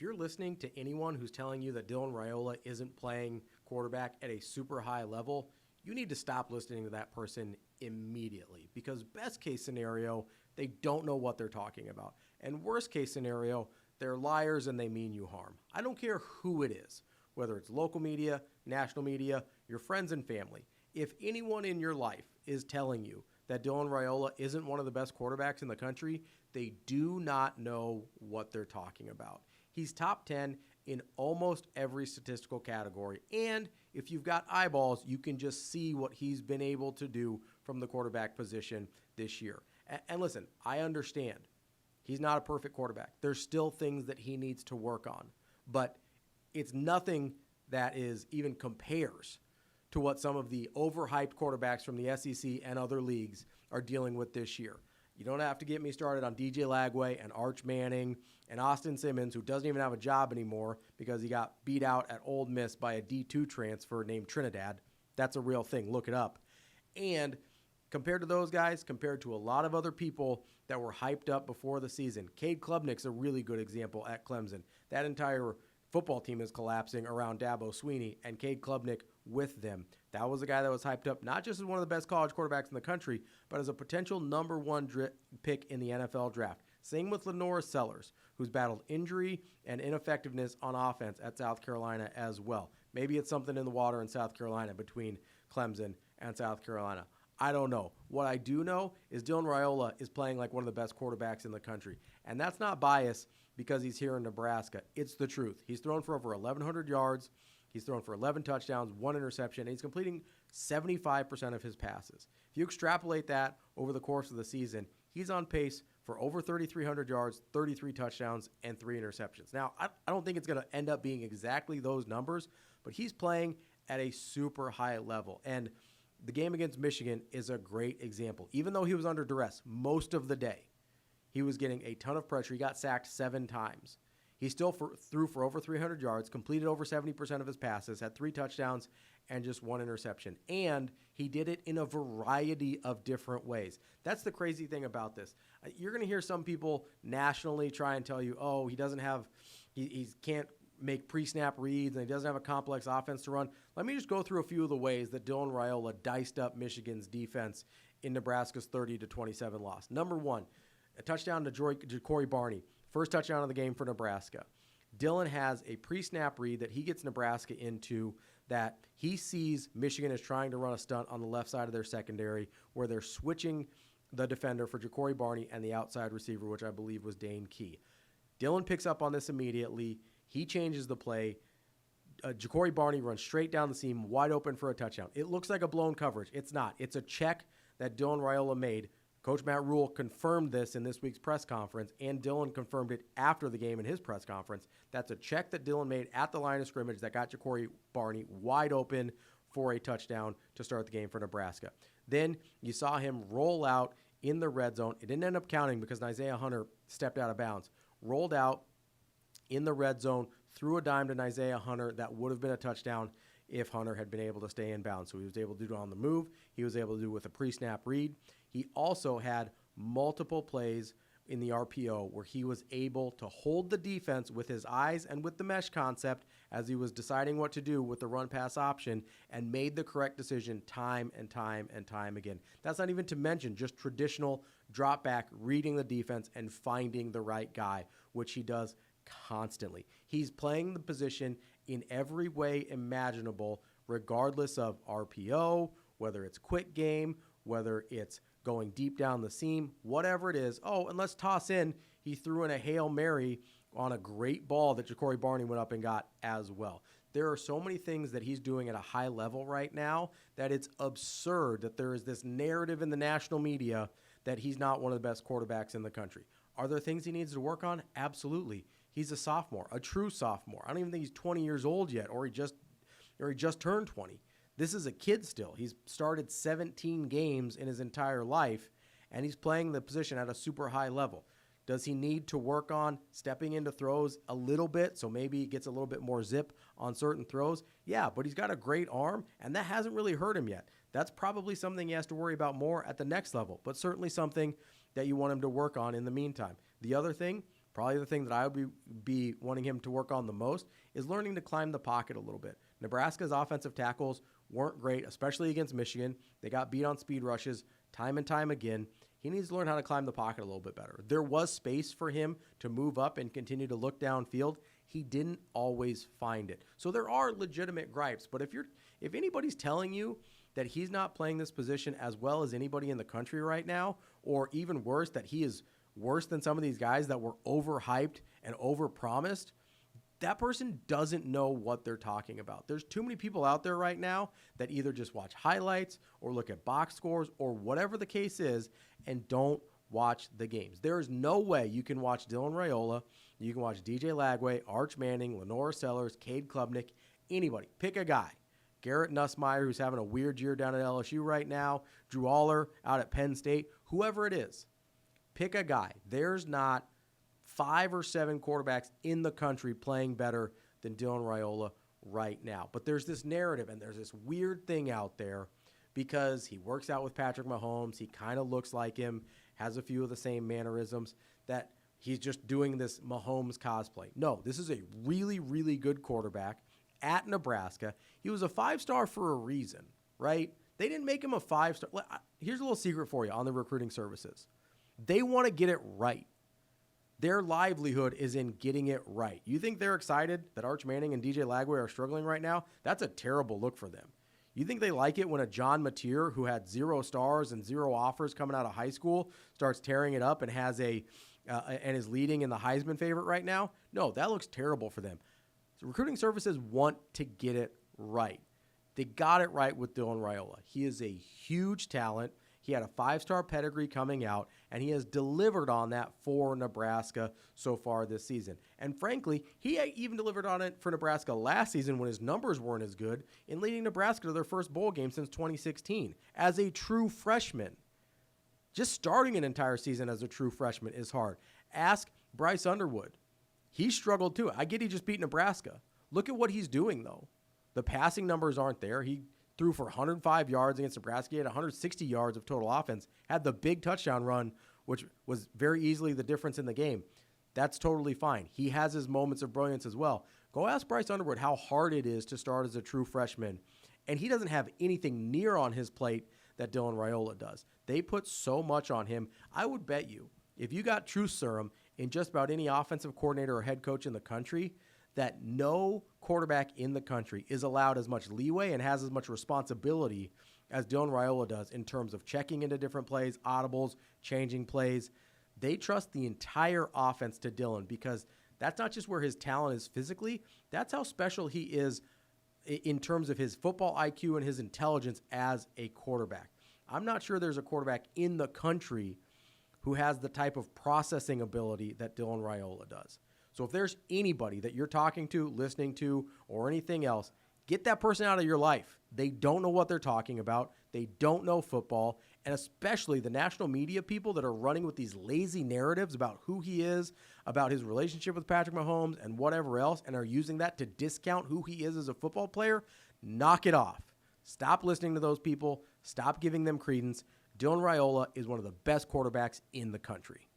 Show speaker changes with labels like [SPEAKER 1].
[SPEAKER 1] you're listening to anyone who's telling you that Dylan Raiola isn't playing quarterback at a super high level, you need to stop listening to that person immediately, because best case scenario, they don't know what they're talking about. And worst case scenario, they're liars and they mean you harm. I don't care who it is, whether it's local media, national media, your friends and family. If anyone in your life is telling you that Dylan Raiola isn't one of the best quarterbacks in the country, they do not know what they're talking about. He's top 10 in almost every statistical category. And if you've got eyeballs, you can just see what he's been able to do from the quarterback position this year. And listen, I understand he's not a perfect quarterback. There's still things that he needs to work on. But it's nothing that is even compares to what some of the overhyped quarterbacks from the SEC and other leagues are dealing with this year. You don't have to get me started on DJ Lagway and Arch Manning and Austin Simmons, who doesn't even have a job anymore because he got beat out at Ole Miss by a D2 transfer named Trinidad. That's a real thing. Look it up. And compared to those guys, compared to a lot of other people that were hyped up before the season, Cade Klubnik's a really good example at Clemson. That entire football team is collapsing around Dabo Swinney and Cade Klubnik with them. That was a guy that was hyped up not just as one of the best college quarterbacks in the country, but as a potential number one pick in the NFL draft. Same with Lenora Sellers, who's battled injury and ineffectiveness on offense at South Carolina as well. Maybe it's something in the water in South Carolina between Clemson and South Carolina. I don't know. What I do know is Dylan Raiola is playing like one of the best quarterbacks in the country. And that's not bias because he's here in Nebraska. It's the truth. He's thrown for over 1,100 yards. He's thrown for 11 touchdowns, 1 interception, and he's completing 75% of his passes. If you extrapolate that over the course of the season, he's on pace for over 3,300 yards, 33 touchdowns, and 3 interceptions. Now, I don't think it's going to end up being exactly those numbers, but he's playing at a super high level. And the game against Michigan is a great example. Even though he was under duress most of the day, he was getting a ton of pressure. He got sacked 7 times. He still threw for over 300 yards, completed over 70% of his passes, had 3 touchdowns, and just 1 interception. And he did it in a variety of different ways. That's the crazy thing about this. You're going to hear some people nationally try and tell you, oh, he can't make pre-snap reads and he doesn't have a complex offense to run. Let me just go through a few of the ways that Dylan Raiola diced up Michigan's defense in Nebraska's 30-27 loss. Number 1, a touchdown to Ja'Cory Barney. First touchdown of the game for Nebraska. Dylan has a pre-snap read that he gets Nebraska into that he sees Michigan is trying to run a stunt on the left side of their secondary where they're switching the defender for Ja'Cory Barney and the outside receiver, which I believe was Dane Key. Dylan picks up on this immediately. He changes the play. Ja'Cory Barney runs straight down the seam, wide open for a touchdown. It looks like a blown coverage. It's not. It's a check that Dylan Raiola made. Coach Matt Rule confirmed this in this week's press conference, and Dylan confirmed it after the game in his press conference. That's a check that Dylan made at the line of scrimmage that got Ja'Cory Barney wide open for a touchdown to start the game for Nebraska. Then you saw him roll out in the red zone. It didn't end up counting because Isaiah Hunter stepped out of bounds. Rolled out in the red zone, threw a dime to Isaiah Hunter. That would have been a touchdown if Hunter had been able to stay in bounds. So he was able to do it on the move. He was able to do it with a pre-snap read. He also had multiple plays in the RPO where he was able to hold the defense with his eyes and with the mesh concept as he was deciding what to do with the run-pass option and made the correct decision time and time and time again. That's not even to mention just traditional drop back, reading the defense and finding the right guy, which he does constantly. He's playing the position in every way imaginable, regardless of RPO, whether it's quick game, whether it's going deep down the seam, whatever it is. Oh, and let's toss in, he threw in a Hail Mary on a great ball that Ja'Cory Barney went up and got as well. There are so many things that he's doing at a high level right now that it's absurd that there is this narrative in the national media that he's not one of the best quarterbacks in the country. Are there things he needs to work on? Absolutely. He's a sophomore, a true sophomore. I don't even think he's 20 years old yet, or he just turned 20. This is a kid still. He's started 17 games in his entire life, and he's playing the position at a super high level. Does he need to work on stepping into throws a little bit so maybe he gets a little bit more zip on certain throws? Yeah, but he's got a great arm, and that hasn't really hurt him yet. That's probably something he has to worry about more at the next level, but certainly something that you want him to work on in the meantime. The other thing, probably the thing that I would be wanting him to work on the most is learning to climb the pocket a little bit. Nebraska's offensive tackles weren't great, especially against Michigan. They got beat on speed rushes time and time again. He needs to learn how to climb the pocket a little bit better. There was space for him to move up and continue to look downfield. He didn't always find it. So there are legitimate gripes, but if anybody's telling you that he's not playing this position as well as anybody in the country right now, or even worse, that he is worse than some of these guys that were overhyped and overpromised, that person doesn't know what they're talking about. There's too many people out there right now that either just watch highlights or look at box scores or whatever the case is and don't watch the games. There is no way you can watch Dylan Raiola, you can watch DJ Lagway, Arch Manning, Lenore Sellers, Cade Klubnik, anybody. Pick a guy. Garrett Nussmeier, who's having a weird year down at LSU right now, Drew Aller out at Penn State, whoever it is. Pick a guy. There's not 5 or 7 quarterbacks in the country playing better than Dylan Raiola right now. But there's this narrative and there's this weird thing out there because he works out with Patrick Mahomes. He kind of looks like him, has a few of the same mannerisms, that he's just doing this Mahomes cosplay. No, this is a really, really good quarterback at Nebraska. He was a 5-star for a reason, right? They didn't make him a 5-star. Here's a little secret for you on the recruiting services. They want to get it right. Their livelihood is in getting it right. You think they're excited that Arch Manning and DJ Lagway are struggling right now? That's a terrible look for them. You think they like it when a John Mateer, who had 0 stars and 0 offers coming out of high school, starts tearing it up and has and is leading in the Heisman favorite right now? No, that looks terrible for them. So recruiting services want to get it right. They got it right with Dylan Raiola. He is a huge talent. He had a 5-star pedigree coming out, and he has delivered on that for Nebraska so far this season. And frankly, he even delivered on it for Nebraska last season when his numbers weren't as good in leading Nebraska to their first bowl game since 2016 as a true freshman. Just starting an entire season as a true freshman is hard. Ask Bryce Underwood. He struggled too. I get he just beat Nebraska. Look at what he's doing, though. The passing numbers aren't there. He threw for 105 yards against Nebraska. He had 160 yards of total offense. Had the big touchdown run, which was very easily the difference in the game. That's totally fine. He has his moments of brilliance as well. Go ask Bryce Underwood how hard it is to start as a true freshman. And he doesn't have anything near on his plate that Dylan Raiola does. They put so much on him. I would bet you, if you got truth serum in just about any offensive coordinator or head coach in the country, that no quarterback in the country is allowed as much leeway and has as much responsibility as Dylan Raiola does in terms of checking into different plays, audibles, changing plays. They trust the entire offense to Dylan because that's not just where his talent is physically, that's how special he is in terms of his football IQ and his intelligence as a quarterback. I'm not sure there's a quarterback in the country who has the type of processing ability that Dylan Raiola does. So if there's anybody that you're talking to, listening to, or anything else, get that person out of your life. They don't know what they're talking about. They don't know football. And especially the national media people that are running with these lazy narratives about who he is, about his relationship with Patrick Mahomes and whatever else, and are using that to discount who he is as a football player, knock it off. Stop listening to those people. Stop giving them credence. Dylan Raiola is one of the best quarterbacks in the country.